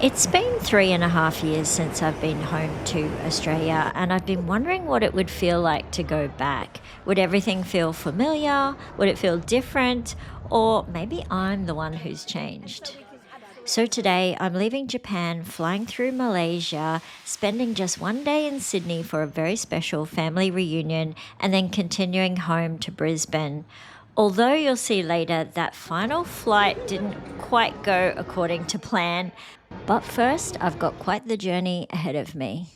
It's been 3.5 years since I've been home to Australia, and I've been wondering what it would feel like to go back. Would everything feel familiar? Would it feel different? Or maybe I'm the one who's changed. So today I'm leaving Japan, flying through Malaysia, spending just one day in Sydney for a very special family reunion, and then continuing home to Brisbane. Although you'll see later that final flight didn't quite go according to plan, but first I've got quite the journey ahead of me.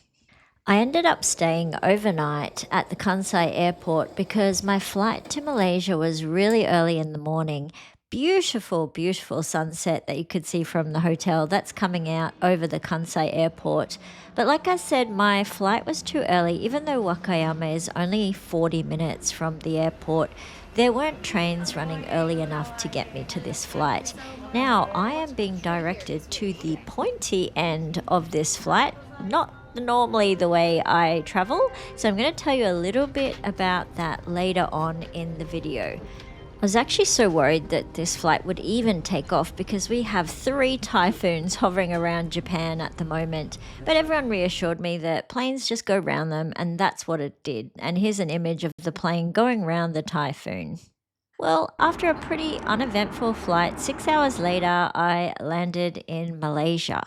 I ended up staying overnight at the Kansai airport because my flight to Malaysia was really early in the morning. Beautiful, beautiful sunset that you could see from the hotel that's coming out over the Kansai airport. But like I said, my flight was too early, even though Wakayama is only 40 minutes from the airport. There weren't trains running early enough to get me to this flight. Now I am being directed to the pointy end of this flight, not normally the way I travel. So I'm going to tell you a little bit about that later on in the video. I was actually so worried that this flight would even take off because we have 3 typhoons hovering around Japan at the moment. But everyone reassured me that planes just go round them, and that's what it did. And here's an image of the plane going round the typhoon. Well, after a pretty uneventful flight, 6 hours later, I landed in Malaysia.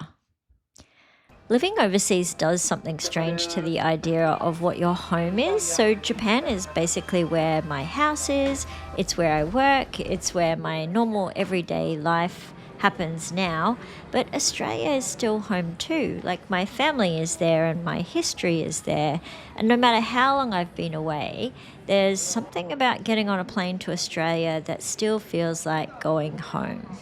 Living overseas does something strange to the idea of what your home is. So Japan is basically where my house is, it's where I work, it's where my normal everyday life happens now. But Australia is still home too. Like my family is there and my history is there. And no matter how long I've been away, there's something about getting on a plane to Australia that still feels like going home.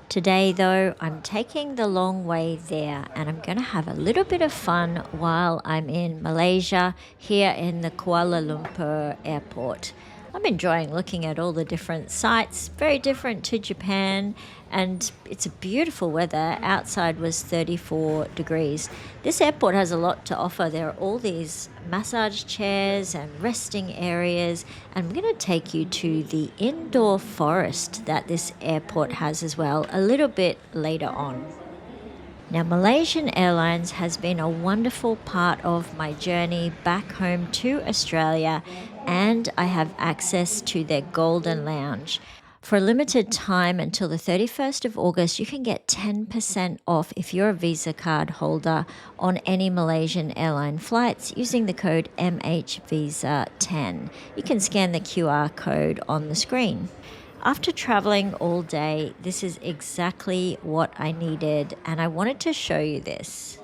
Today, though, I'm taking the long way there and I'm going to have a little bit of fun while I'm in Malaysia, here in the Kuala Lumpur airport. I'm enjoying looking at all the different sites, very different to Japan, and it's a beautiful weather. Outside was 34 degrees. This airport has a lot to offer. There are all these massage chairs and resting areas. And I'm going to take you to the indoor forest that this airport has as well a little bit later on. Now, Malaysian Airlines has been a wonderful part of my journey back home to Australia, and I have access to their Golden Lounge. For a limited time until the 31st of August, you can get 10% off if you're a Visa card holder on any Malaysian airline flights using the code MHVISA10. You can scan the QR code on the screen. After traveling all day, this is exactly what I needed, and I wanted to show you this.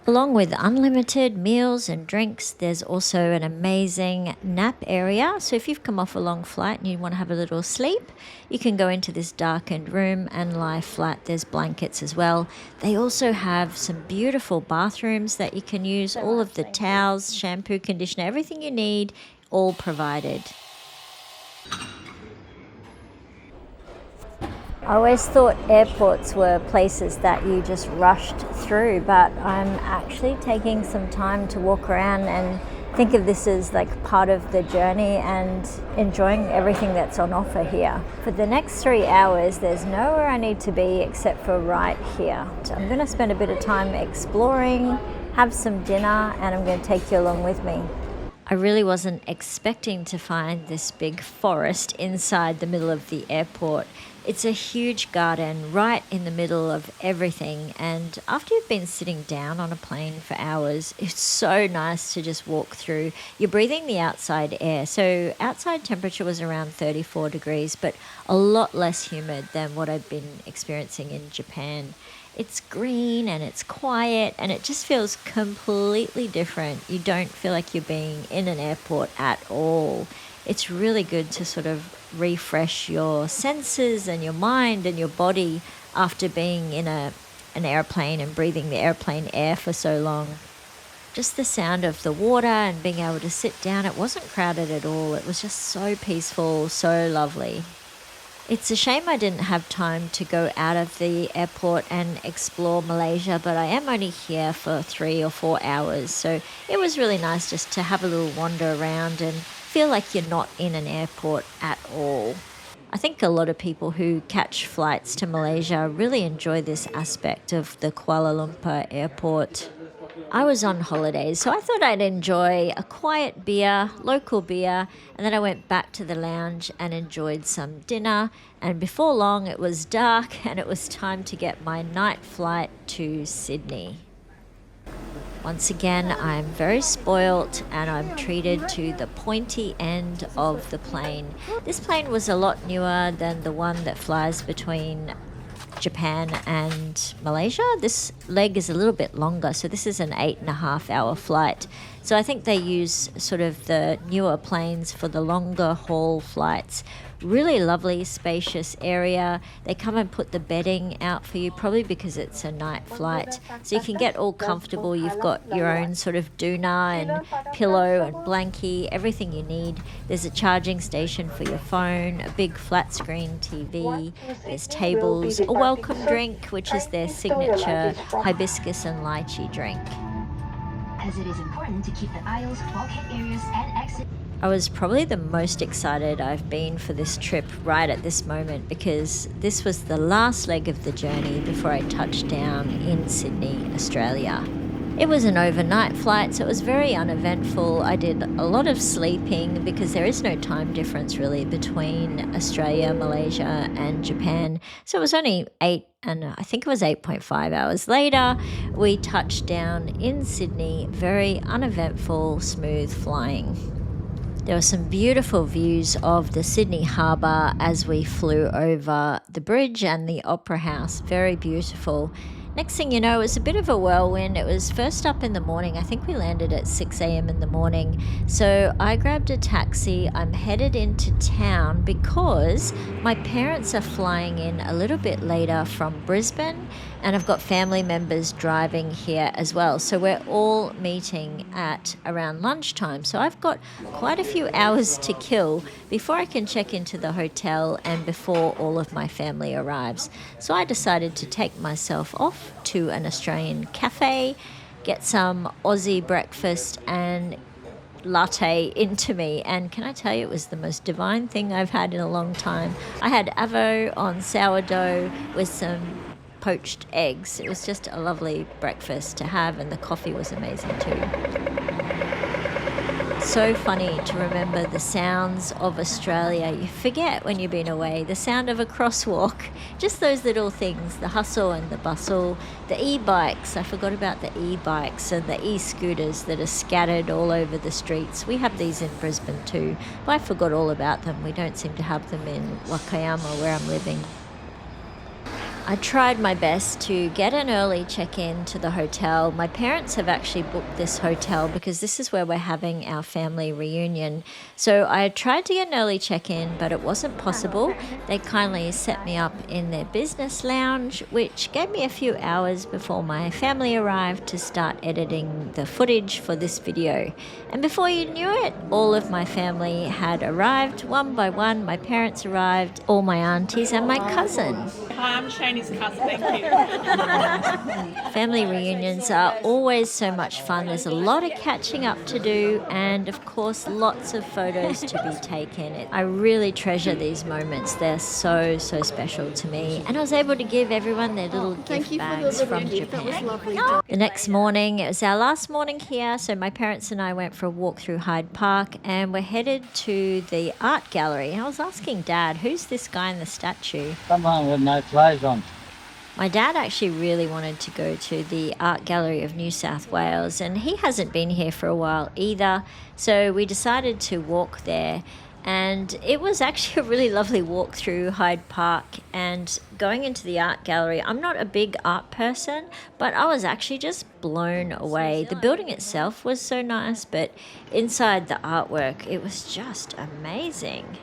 Along with unlimited meals and drinks, there's also an amazing nap area. So if you've come off a long flight and you want to have a little sleep, you can go into this darkened room and lie flat. There's blankets as well. They also have some beautiful bathrooms that you can use, all of the towels, shampoo, conditioner, everything you need, all provided. I always thought airports were places that you just rushed through, but I'm actually taking some time to walk around and think of this as like part of the journey and enjoying everything that's on offer here. For the next 3 hours, there's nowhere I need to be except for right here. So I'm going to spend a bit of time exploring, have some dinner, and I'm going to take you along with me. I really wasn't expecting to find this big forest inside the middle of the airport. It's a huge garden right in the middle of everything, and after you've been sitting down on a plane for hours, it's so nice to just walk through. You're breathing the outside air, so outside temperature was around 34 degrees, but a lot less humid than what I've been experiencing in Japan. It's green and it's quiet and it just feels completely different. You don't feel like you're being in an airport at all. It's really good to sort of refresh your senses and your mind and your body after being in an airplane and breathing the airplane air for so long. Just the sound of the water and being able to sit down, it wasn't crowded at all. It was just so peaceful, so lovely. It's a shame I didn't have time to go out of the airport and explore Malaysia, but I am only here for 3 or 4 hours. So it was really nice just to have a little wander around and feel like you're not in an airport at all. I think a lot of people who catch flights to Malaysia really enjoy this aspect of the Kuala Lumpur airport. I was on holidays, so I thought I'd enjoy a quiet beer, local beer, and then I went back to the lounge and enjoyed some dinner. And before long, it was dark and it was time to get my night flight to Sydney. Once again, I'm very spoilt and I'm treated to the pointy end of the plane. This plane was a lot newer than the one that flies between Japan and Malaysia. This leg is a little bit longer, so this is an 8.5 hour flight. So I think they use sort of the newer planes for the longer haul flights. Really lovely, spacious area. They come and put the bedding out for you, probably because it's a night flight. So you can get all comfortable. You've got your own sort of doona and pillow and blankie, everything you need. There's a charging station for your phone, a big flat screen TV. There's tables, a welcome drink, which is their signature hibiscus and lychee drink. As it is important to keep the aisles, bulkhead areas, and exit. I was probably the most excited I've been for this trip right at this moment because this was the last leg of the journey before I touched down in Sydney, Australia. It was an overnight flight, so it was very uneventful. I did a lot of sleeping because there is no time difference really between Australia, Malaysia and Japan. So it was only 8.5 hours later, we touched down in Sydney. Very uneventful, smooth flying. There were some beautiful views of the Sydney Harbour as we flew over the bridge and the Opera House. Very beautiful. Next thing you know, it was a bit of a whirlwind. It was first up in the morning. I think we landed at 6 a.m. in the morning. So I grabbed a taxi. I'm headed into town because my parents are flying in a little bit later from Brisbane, and I've got family members driving here as well. So we're all meeting at around lunchtime. So I've got quite a few hours to kill before I can check into the hotel and before all of my family arrives. So I decided to take myself off to an Australian cafe, get some Aussie breakfast and latte into me. And can I tell you, it was the most divine thing I've had in a long time. I had avo on sourdough with some poached eggs. It was just a lovely breakfast to have, and the coffee was amazing too. So funny to remember the sounds of Australia. You forget when you've been away. The sound of a crosswalk, just those little things, the hustle and the bustle, the e-bikes. I forgot about the e-bikes and the e-scooters that are scattered all over the streets. We have these in Brisbane too, but I forgot all about them. We don't seem to have them in Wakayama where I'm living. I tried my best to get an early check-in to the hotel. My parents have actually booked this hotel because this is where we're having our family reunion. So I tried to get an early check-in, but it wasn't possible. They kindly set me up in their business lounge, which gave me a few hours before my family arrived to start editing the footage for this video. And before you knew it, all of my family had arrived. One by one, my parents arrived, all my aunties and my cousin. Hi, I'm Chani's cousin, thank you. Family reunions are always so much fun. There's a lot of catching up to do and, of course, lots of photos to be taken. I really treasure these moments. They're so, so special to me. And I was able to give everyone their little gift bags from Japan. The next morning, it was our last morning here, so my parents and I went for a walk through Hyde Park and we're headed to the art gallery. And I was asking Dad, who's this guy in the statue? Someone with no clothes on. My dad actually really wanted to go to the Art Gallery of New South Wales, and he hasn't been here for a while either, so we decided to walk there. And it was actually a really lovely walk through Hyde Park and going into the art gallery. I'm not a big art person, but I was actually just blown away. The building itself was so nice, but inside the artwork, it was just amazing.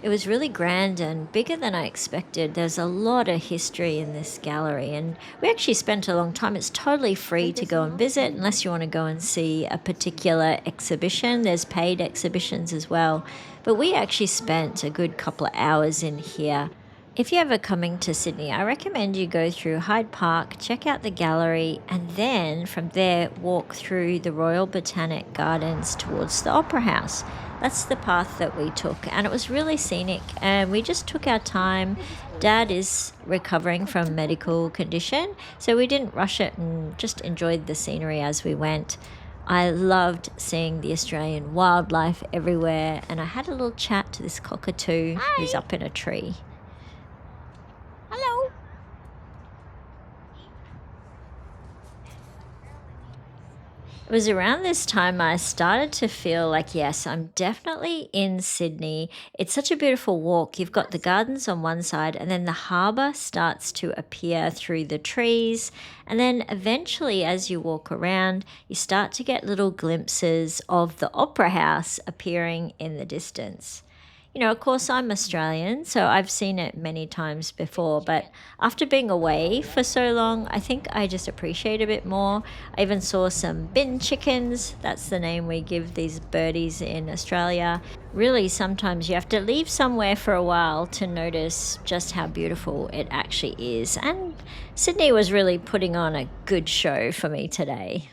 It was really grand and bigger than I expected. There's a lot of history in this gallery, and we actually spent a long time. It's totally free to go and visit unless you want to go and see a particular exhibition. There's paid exhibitions as well. But we actually spent a good couple of hours in here. If you're ever coming to Sydney, I recommend you go through Hyde Park, check out the gallery, and then from there walk through the Royal Botanic Gardens towards the Opera House. That's the path that we took, and it was really scenic, and we just took our time. Dad is recovering from medical condition, so we didn't rush it and just enjoyed the scenery as we went. I loved seeing the Australian wildlife everywhere, and I had a little chat to this cockatoo who's up in a tree. Hello. It was around this time I started to feel like, yes, I'm definitely in Sydney. It's such a beautiful walk. You've got the gardens on one side, and then the harbour starts to appear through the trees. And then eventually, as you walk around, you start to get little glimpses of the Opera House appearing in the distance. You know, of course, I'm Australian, so I've seen it many times before, but after being away for so long, I think I just appreciate it a bit more. I even saw some bin chickens. That's the name we give these birdies in Australia. Really, sometimes you have to leave somewhere for a while to notice just how beautiful it actually is. And Sydney was really putting on a good show for me today.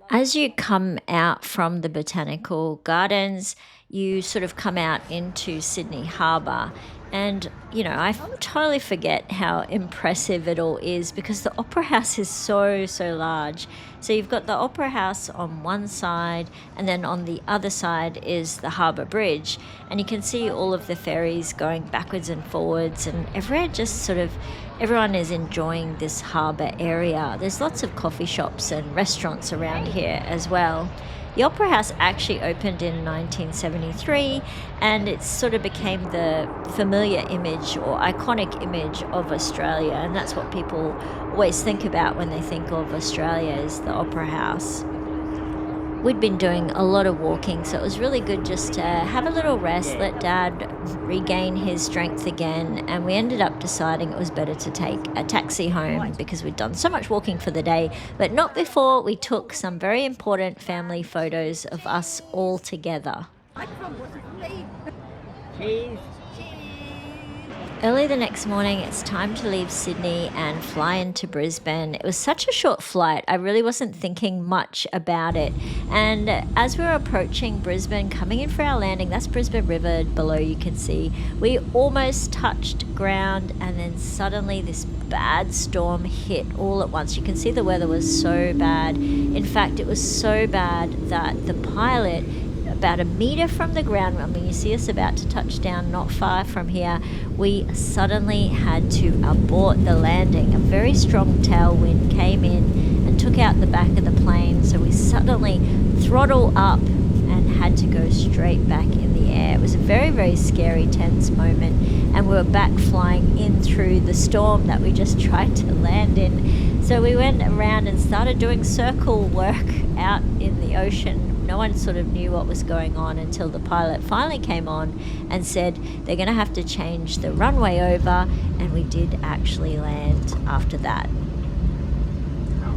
As you come out from the botanical gardens, you sort of come out into Sydney Harbour. And, you know, I totally forget how impressive it all is because the Opera House is so, so large. So you've got the Opera House on one side, and then on the other side is the Harbour Bridge. And you can see all of the ferries going backwards and forwards, and everyone is enjoying this harbour area. There's lots of coffee shops and restaurants around here as well. The Opera House actually opened in 1973, and it sort of became the familiar image or iconic image of Australia, and that's what people always think about when they think of Australia is the Opera House. We'd been doing a lot of walking, so it was really good just to have a little rest, let Dad regain his strength again, and we ended up deciding it was better to take a taxi home because we'd done so much walking for the day, but not before we took some very important family photos of us all together. Cheese. Early the next morning, it's time to leave Sydney and fly into Brisbane. It was such a short flight, I really wasn't thinking much about it. And as we were approaching Brisbane, coming in for our landing, that's Brisbane River below, you can see, we almost touched ground, and then suddenly this bad storm hit all at once. You can see the weather was so bad. In fact, it was so bad that the pilot, about a metre from the ground, when you see us about to touch down not far from here, we suddenly had to abort the landing. A very strong tailwind came in and took out the back of the plane, so we suddenly throttled up and had to go straight back in the air. It was a very, very scary, tense moment, and we were back flying in through the storm that we just tried to land in. So we went around and started doing circle work out in the ocean. No one sort of knew what was going on until the pilot finally came on and said they're going to have to change the runway over, and we did actually land after that.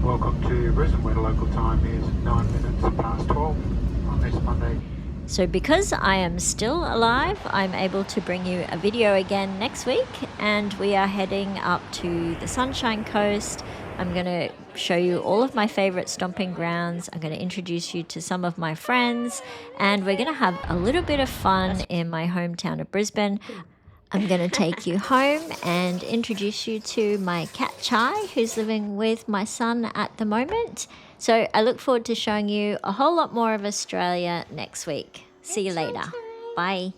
Welcome to Brisbane, where the local time is 9 minutes past 12 on this Monday. So because I am still alive, I'm able to bring you a video again next week, and we are heading up to the Sunshine Coast. I'm going to show you all of my favourite stomping grounds. I'm going to introduce you to some of my friends, and we're going to have a little bit of fun in my hometown of Brisbane. I'm going to take you home and introduce you to my cat Chai, who's living with my son at the moment. So I look forward to showing you a whole lot more of Australia next week. See you later. Bye.